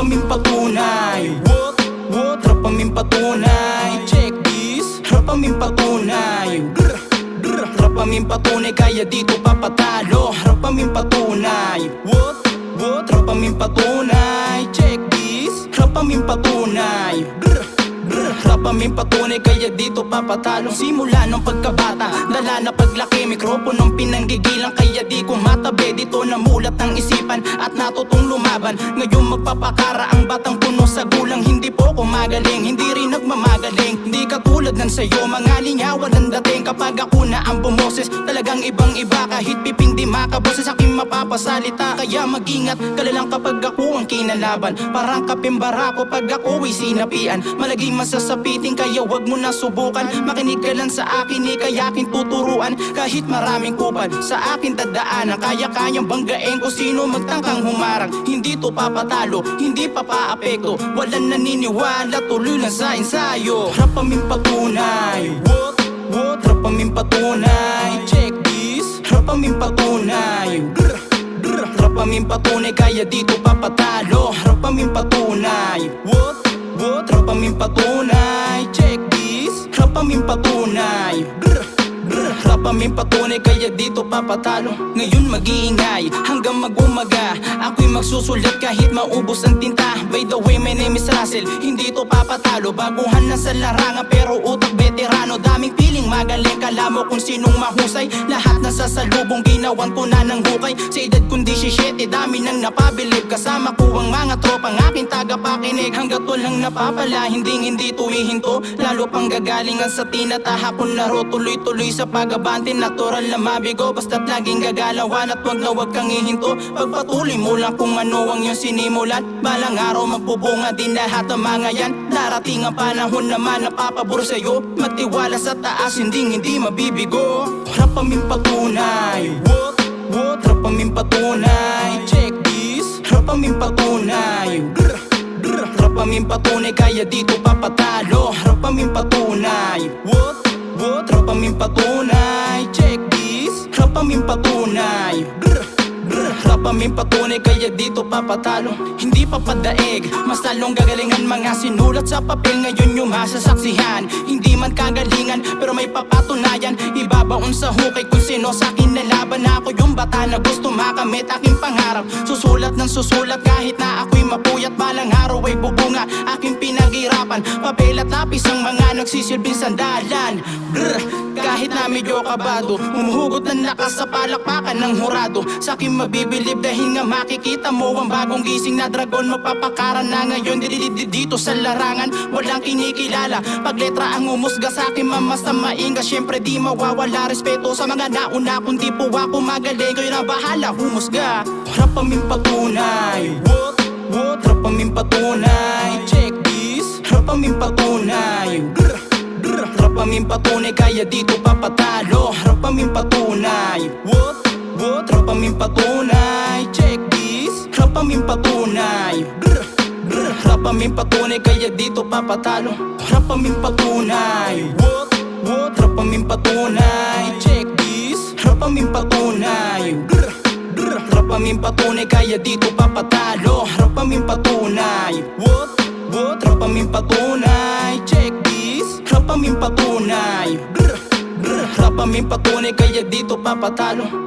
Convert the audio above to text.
aming patunay. What? Harap aming patunay. Check this. Harap aming patunay. Harap aming patunay, kaya dito papatalo. Harap aming patunay. What? Harap aming patunay. Check this. Harap aming patunay. Harap aming patunay, kaya dito papatalo. Simula ng pagkabata, dala na paglaki, mikroponong pinanggigilan, kaya di ko matabi. Dito namulat ang isipan at natutong lumaban. Ngayon magpapakara ang batang puno sa gulang. Hindi po ko magaling, hindi rin nagmamagaling. Hindi katulad ng sayo, mga linyawan ang dating. Kapag ako na ang bumoses, talagang ibang iba. Kahit piping di makaboses, aking mapapasalita. Kaya mag-ingat ka lang kapag ako ang kinalaban. Parang kapimbara ko pag ako'y sinapian. Malaging masasapitin, kaya wag mo na subukan. Makinig ka lang sa akin, kaya aking tuturuan. Kahit maraming kupad sa akin dadaanan, kaya-kayang banggain ko sino magtangkang humarang. Hindi to papatalo, hindi papaapekto. Walang naniniwala, tuloy lang sa ensayo. Harap aming patunay. What? Harap aming patunay. Check this. Harap aming patunay. Harap aming patunay, kaya dito papatalo. Harap aming patunay. What? Harap aming patunay. Check this. Harap aming patunay. Harap aming patunay, kaya dito papatalo. Ngayon mag-iingay hanggang mag-umaga. Ako'y magsusulat kahit maubos ang tinta. By the way, my name is Russell, hindi to papatalo. Baguhan na sa larangan pero utak veterano. Daming piling magaling, kala mo kung sinong mahusay. Lahat na sasalubong ginawan ko na ng hukay. Sa edad kundi 17, dami nang napabilib. Kasama ko ang mga tropang aking tagapakinig. Hanggat walang napapala, hindi to ihinto. Lalo pang gagalingan sa tinatahak kong laro. Tuloy-tuloy sa pag-abante, natural na mabigo. Basta't laging gagalawan at wag na wag kang ihinto. Pagpatuloy mo lang kung ano ang iyong sinimulan. Balang araw magbubunga din lahat ang mga yan. Darating ang panahon naman na papabor sa'yo. Magtiwala sa taas, hindi mabibigo. Harap aming patunay. What? Harap aming patunay. Check this. Harap aming patunay. Harap aming patunay, kaya dito papatalo. Harap aming patunay. What? Harap aming patunay. Check this. Harap aming patunay. Harap aming patunay, kaya dito papatalo. Hindi papadaig, mas lalong gagalingan. Mga sinulat sa papel, ngayon yung masasaksihan. Hindi man kagalingan, pero may papatunayan. Ibabaon sa hukay kung sino sa akin nalaban. Ako yung bata na gusto makamit aking pangarap. Susulat ng susulat kahit na ako'y mapuyat. Balang araw ay bubunga aking pinaghirapan. Papel at lapis ang mga nagsisilbing sandalan. Kahit na medyo kabado, humuhugot ng lakas sa palakpakan ng hurado. Sa akin mabibilib dahil nga makikita mo ang bagong gising na dragon. Magpapakara na ngayon dito sa larangan. Walang kinikilala pag letra ang umusga sa akin, mamasta mainga. Syempre di mawawala respeto sa mga nauna. Kung di po ako magaling, kayo na bahala humusga. Harap aming patunay. What? Harap aming patunay. Check this. Harap aming patunay. Harap aming patunay, kaya dito papatalo. Harap aming patunay. What? Harap aming patunay. Check this. Harap aming patunay. Harap aming patunay, kaya dito papatalo. Harap aming patunay. What? Harap aming patunay. Check this. Harap aming patunay. Harap aming patunay, kaya dito papatalo. Harap aming patunay. What? Harap aming patunay. Check this. Harap aming patunay. Harap aming patunay, kaya dito papatalo.